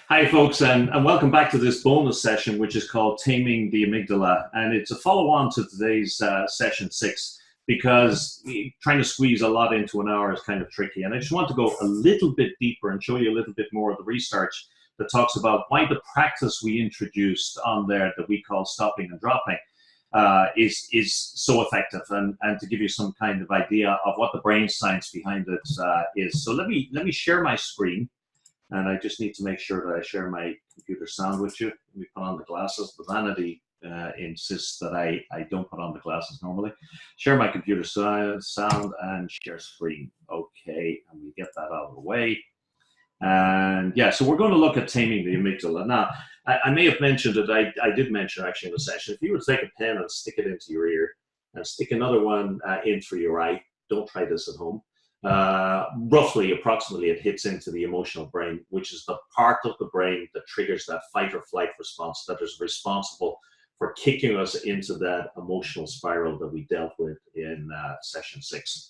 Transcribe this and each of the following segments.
Hi, folks, and welcome back to this bonus session, which is called Taming the Amygdala. And it's a follow-on to today's session 6, because trying to squeeze a lot into an hour is kind of tricky. And I just want to go a little bit deeper and show you a little bit more of the research that talks about why the practice we introduced on there that we call stopping and dropping is so effective, and to give you some kind of idea of what the brain science behind it is. So let me share my screen. And I just need to make sure that I share my computer sound with you. Let me put on the glasses. The vanity insists that I don't put on the glasses normally. Share my computer sound and share screen. Okay, and we get that out of the way. And yeah, so we're going to look at taming the amygdala. Now, I may have mentioned it. I did mention actually in the session, if you were to take a pen and stick it into your ear and stick another one in through your eye, don't try this at home. Approximately, it hits into the emotional brain, which is the part of the brain that triggers that fight or flight response that is responsible for kicking us into that emotional spiral that we dealt with in session 6.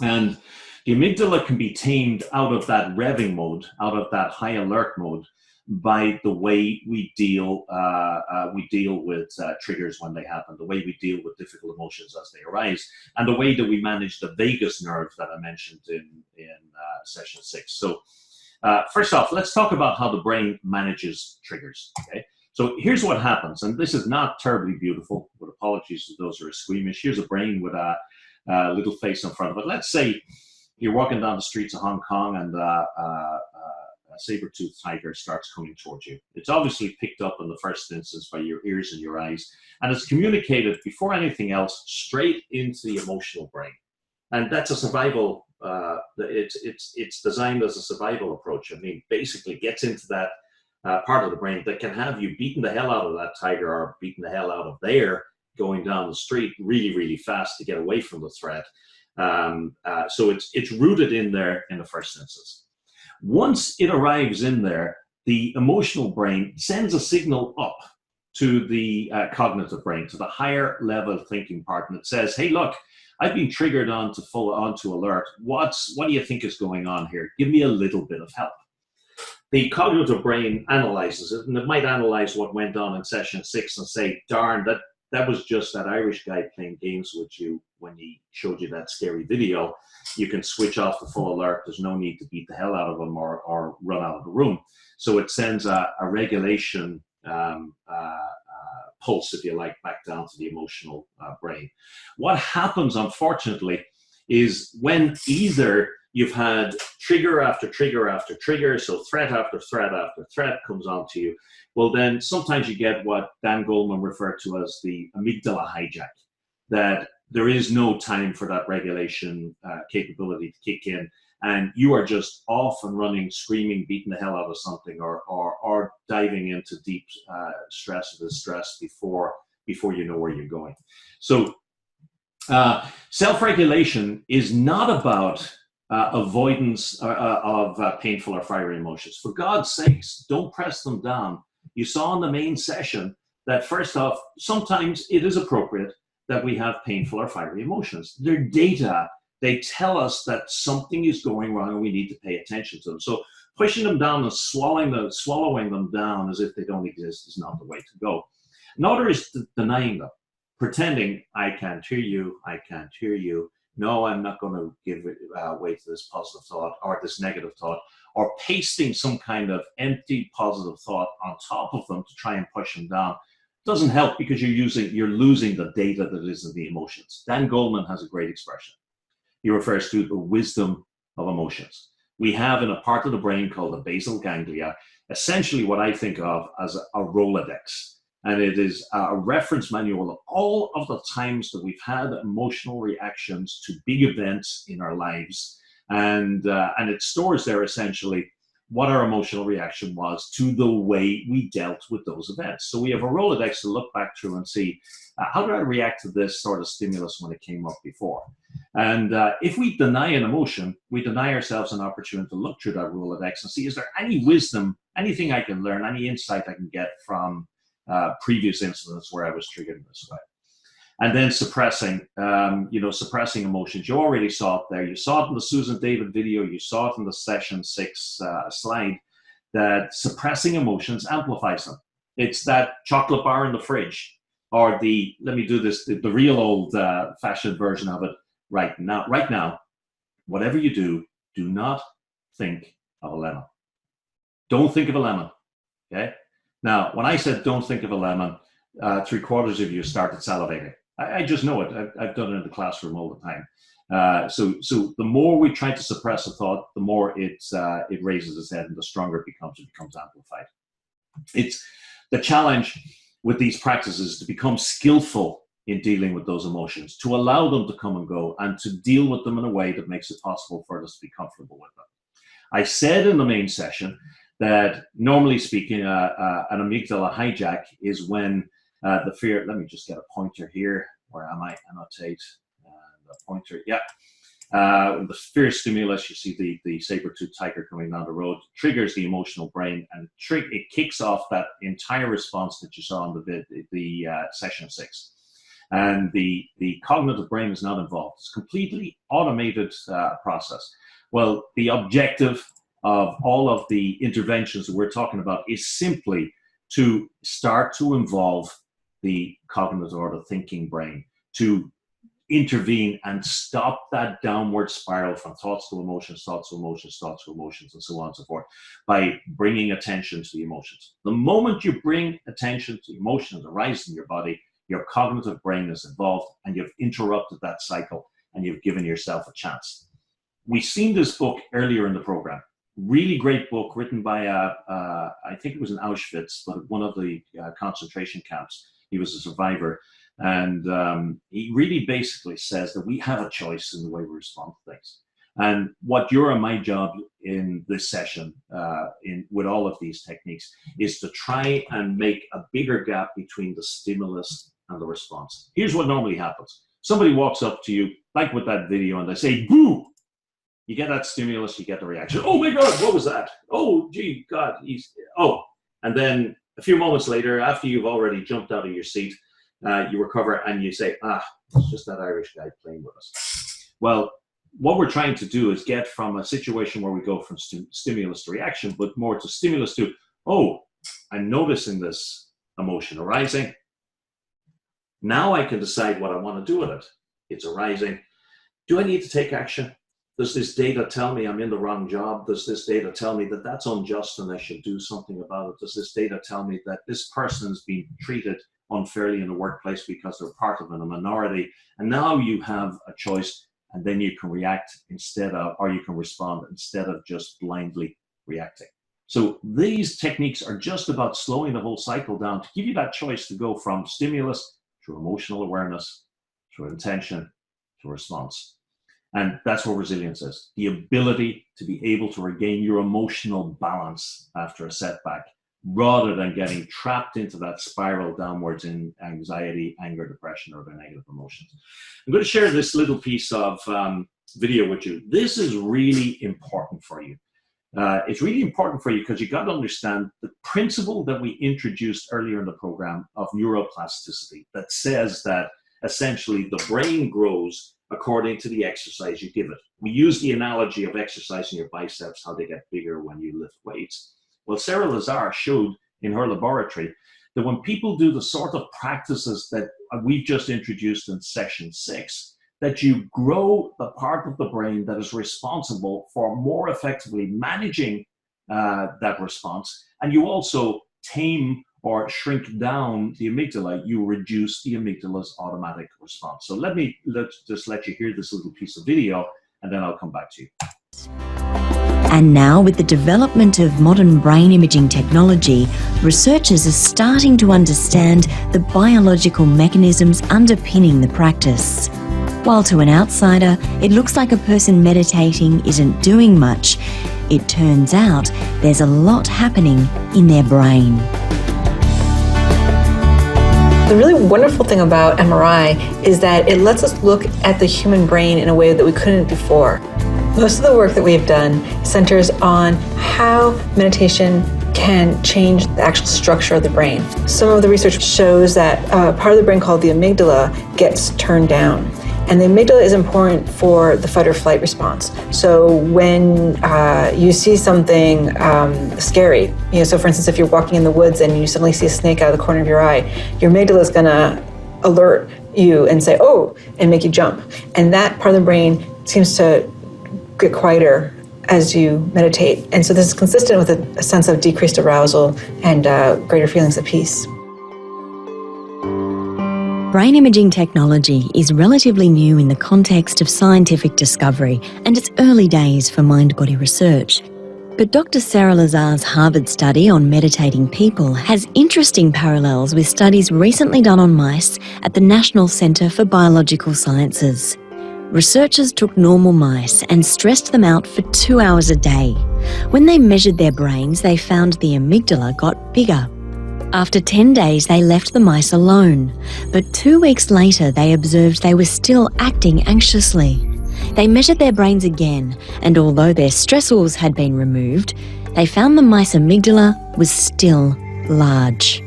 And the amygdala can be tamed out of that revving mode, out of that high alert mode, by the way we deal with triggers when they happen, the way we deal with difficult emotions as they arise, and the way that we manage the vagus nerve that I mentioned in session 6. So first off, let's talk about how the brain manages triggers. Okay, so here's what happens, and this is not terribly beautiful, but apologies to those who are squeamish. Here's a brain with a little face in front of it. Let's say you're walking down the streets of Hong Kong and a saber-toothed tiger starts coming towards you. It's obviously picked up in the first instance by your ears and your eyes, and it's communicated before anything else straight into the emotional brain. And that's a survival, it's designed as a survival approach. I mean, basically gets into that part of the brain that can have you beating the hell out of that tiger or beating the hell out of there going down the street really, really fast to get away from the threat. So it's rooted in there in the first instance. Once it arrives in there, the emotional brain sends a signal up to the cognitive brain, to the higher level thinking part, and it says, hey, look, I've been triggered onto alert. What do you think is going on here? Give me a little bit of help. The cognitive brain analyzes it, and it might analyze what went on in session 6 and say, darn, that was just that Irish guy playing games with you when he showed you that scary video. You can switch off the full alert. There's no need to beat the hell out of him or run out of the room. So it sends a regulation pulse, if you like, back down to the emotional brain. What happens, unfortunately, is when either you've had trigger after trigger after trigger, so threat after threat after threat comes onto you, well, then sometimes you get what Dan Goleman referred to as the amygdala hijack, that there is no time for that regulation capability to kick in, and you are just off and running, screaming, beating the hell out of something, or diving into deep stress or distress before you know where you're going. So self-regulation is not about avoidance of painful or fiery emotions. For God's sakes, don't press them down. You saw in the main session that, first off, sometimes it is appropriate that we have painful or fiery emotions. They're data. They tell us that something is going wrong and we need to pay attention to them. So pushing them down and swallowing them down as if they don't exist is not the way to go. Another is denying them, pretending, I can't hear you, I can't hear you. No, I'm not going to give way to this positive thought or this negative thought, or pasting some kind of empty positive thought on top of them to try and push them down. Doesn't help, because you're losing the data that is in the emotions. Dan Goleman has a great expression. He refers to the wisdom of emotions. We have in a part of the brain called the basal ganglia, essentially what I think of as a Rolodex. And it is a reference manual of all of the times that we've had emotional reactions to big events in our lives. And it stores there essentially what our emotional reaction was to the way we dealt with those events. So we have a Rolodex to look back through and see, how did I react to this sort of stimulus when it came up before? And if we deny an emotion, we deny ourselves an opportunity to look through that Rolodex and see, is there any wisdom, anything I can learn, any insight I can get from previous incidents where I was triggered in this way. And then suppressing emotions. You already saw it there. You saw it in the Susan David video. You saw it in the session 6 slide, that suppressing emotions amplifies them. It's that chocolate bar in the fridge, or let me do this, the real old fashioned version of it right now, whatever you do not think of a lemon. Don't think of a lemon, okay? Now, when I said don't think of a lemon, 3/4 of you started salivating. I just know it. I've done it in the classroom all the time. So the more we try to suppress a thought, the more it raises its head, and the stronger it becomes amplified. It's the challenge with these practices to become skillful in dealing with those emotions, to allow them to come and go, and to deal with them in a way that makes it possible for us to be comfortable with them. I said in the main session that normally speaking, an amygdala hijack is when the fear, let me just get a pointer here. Where am I? Annotate the pointer. Yeah. The fear stimulus, you see the saber-toothed tiger coming down the road, triggers the emotional brain, and it kicks off that entire response that you saw in the session 6. And the cognitive brain is not involved. It's a completely automated process. Well, the objective of all of the interventions that we're talking about is simply to start to involve the cognitive or the thinking brain, to intervene and stop that downward spiral from thoughts to emotions, thoughts to emotions, thoughts to emotions, and so on and so forth, by bringing attention to the emotions. The moment you bring attention to emotions arising in your body, your cognitive brain is involved, and you've interrupted that cycle, and you've given yourself a chance. We've seen this book earlier in the program. Really great book written by, I think it was in Auschwitz, but one of the concentration camps. He was a survivor. And he really basically says that we have a choice in the way we respond to things. And what your and my job in this session, with all of these techniques, is to try and make a bigger gap between the stimulus and the response. Here's what normally happens. Somebody walks up to you, like with that video, and they say, boo! You get that stimulus, you get the reaction. Oh my God, what was that? Oh, gee, God, and then a few moments later, after you've already jumped out of your seat, you recover and you say, it's just that Irish guy playing with us. Well, what we're trying to do is get from a situation where we go from stimulus to reaction, but more to stimulus to, I'm noticing this emotion arising. Now I can decide what I want to do with it. It's arising. Do I need to take action? Does this data tell me I'm in the wrong job? Does this data tell me that that's unjust and I should do something about it? Does this data tell me that this person is being treated unfairly in the workplace because they're part of a minority? And now you have a choice, and then you can react or you can respond instead of just blindly reacting. So these techniques are just about slowing the whole cycle down to give you that choice to go from stimulus to emotional awareness, to intention, to response. And that's what resilience is, the ability to be able to regain your emotional balance after a setback, rather than getting trapped into that spiral downwards in anxiety, anger, depression, or other negative emotions. I'm going to share this little piece of video with you. This is really important for you. It's really important for you because you got to understand the principle that we introduced earlier in the program of neuroplasticity, that says that essentially the brain grows according to the exercise you give it. We use the analogy of exercising your biceps, how they get bigger when you lift weights. Well, Sarah Lazar showed in her laboratory that when people do the sort of practices that we've just introduced in session 6, that you grow the part of the brain that is responsible for more effectively managing that response, and you also tame or shrink down the amygdala. You reduce the amygdala's automatic response. So let's just let you hear this little piece of video, and then I'll come back to you. And now, with the development of modern brain imaging technology, researchers are starting to understand the biological mechanisms underpinning the practice. While to an outsider, it looks like a person meditating isn't doing much, it turns out there's a lot happening in their brain. The really wonderful thing about MRI is that it lets us look at the human brain in a way that we couldn't before. Most of the work that we've done centers on how meditation can change the actual structure of the brain. Some of the research shows that part of the brain called the amygdala gets turned down. And the amygdala is important for the fight or flight response. So when you see something scary, so for instance, if you're walking in the woods and you suddenly see a snake out of the corner of your eye, your amygdala is going to alert you and say, oh, and make you jump. And that part of the brain seems to get quieter as you meditate. And so this is consistent with a sense of decreased arousal and greater feelings of peace. Brain imaging technology is relatively new in the context of scientific discovery, and it's early days for mind-body research. But Dr. Sarah Lazar's Harvard study on meditating people has interesting parallels with studies recently done on mice at the National Centre for Biological Sciences. Researchers took normal mice and stressed them out for 2 hours a day. When they measured their brains, they found the amygdala got bigger. After 10 days, they left the mice alone, but 2 weeks later, they observed they were still acting anxiously. They measured their brains again, and although their stressors had been removed, they found the mice amygdala was still large.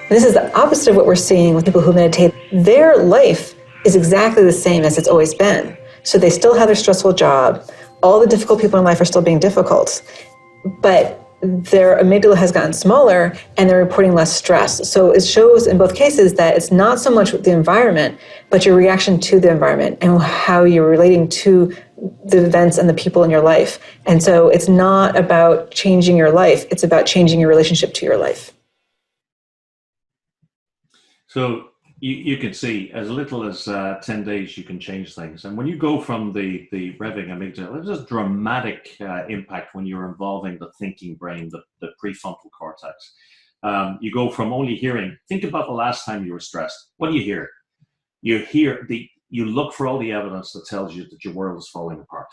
This is the opposite of what we're seeing with people who meditate. Their life is exactly the same as it's always been. So they still have their stressful job. All the difficult people in life are still being difficult. But their amygdala has gotten smaller and they're reporting less stress. So it shows in both cases that it's not so much the environment, but your reaction to the environment and how you're relating to the events and the people in your life. And so it's not about changing your life, it's about changing your relationship to your life. So you can see as little as 10 days you can change things. And when you go from the revving amygdala, there's a dramatic impact when you're involving the thinking brain, the prefrontal cortex. You go from only hearing, think about the last time you were stressed. What do you hear? You look for all the evidence that tells you that your world is falling apart.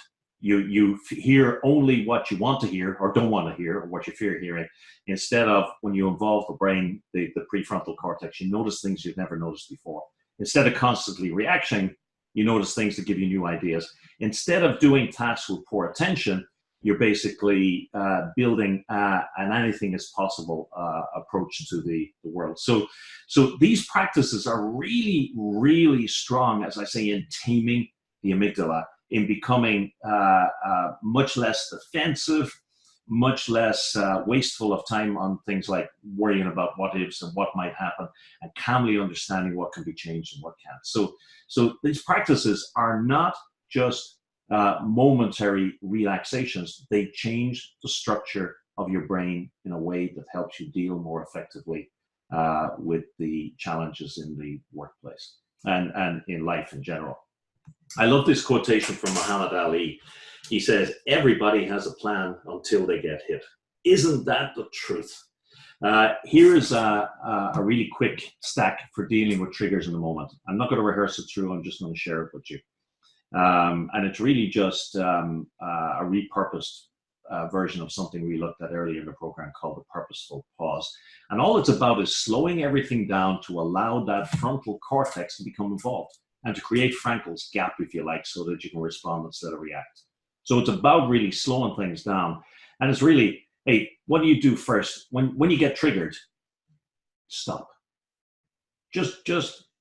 You hear only what you want to hear or don't want to hear, or what you fear hearing, instead of when you involve the brain, the prefrontal cortex, you notice things you've never noticed before. Instead of constantly reacting, you notice things that give you new ideas. Instead of doing tasks with poor attention, you're basically building an anything is possible approach to the world. So these practices are really, really strong, as I say, in taming the amygdala, in becoming much less defensive, much less wasteful of time on things like worrying about what ifs and what might happen, and calmly understanding what can be changed and what can't. So these practices are not just momentary relaxations. They change the structure of your brain in a way that helps you deal more effectively with the challenges in the workplace and in life in general. I love this quotation from Muhammad Ali. He says, everybody has a plan until they get hit. Isn't that the truth? Here is a really quick stack for dealing with triggers in the moment. I'm not going to rehearse it through, I'm just going to share it with you. And it's really just a repurposed version of something we looked at earlier in the program called the purposeful pause. And all it's about is slowing everything down to allow that frontal cortex to become involved and to create Frankel's gap, if you like, so that you can respond instead of react. So it's about really slowing things down. And it's really, hey, what do you do first? When you get triggered, stop. Just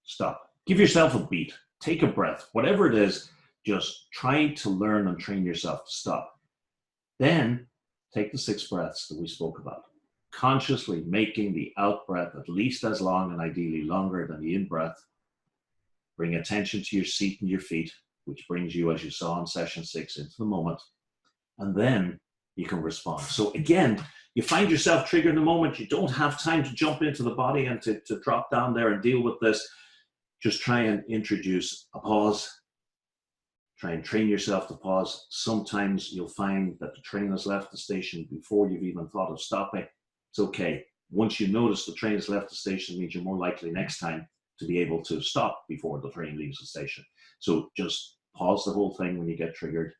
stop. Give yourself a beat. Take a breath. Whatever it is, just try to learn and train yourself to stop. Then take the 6 breaths that we spoke about. Consciously making the out breath at least as long and ideally longer than the in breath. Bring attention to your seat and your feet, which brings you, as you saw in session 6, into the moment. And then you can respond. So again, you find yourself triggered in the moment. You don't have time to jump into the body and to drop down there and deal with this. Just try and introduce a pause. Try and train yourself to pause. Sometimes you'll find that the train has left the station before you've even thought of stopping. It's okay. Once you notice the train has left the station, it means you're more likely next time to be able to stop before the train leaves the station. So just pause the whole thing when you get triggered.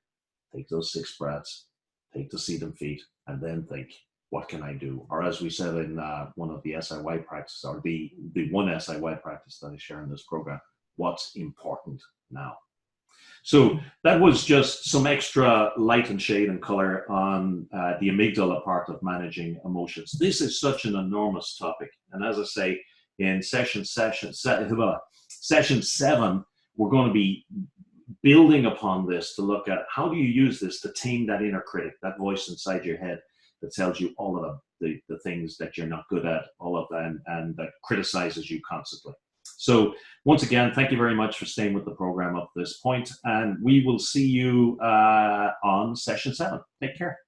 Take those 6 breaths. Take the seat and feet, and then think, what can I do? Or as we said in one of the SIY practices, or the one SIY practice that I share in this program, what's important now? So that was just some extra light and shade and color on the amygdala part of managing emotions. This is such an enormous topic. And as I say, In session 7, we're going to be building upon this to look at how do you use this to tame that inner critic, that voice inside your head that tells you all of the things that you're not good at, all of that, and that criticizes you constantly. So once again, thank you very much for staying with the program up to this point, and we will see you on session 7. Take care.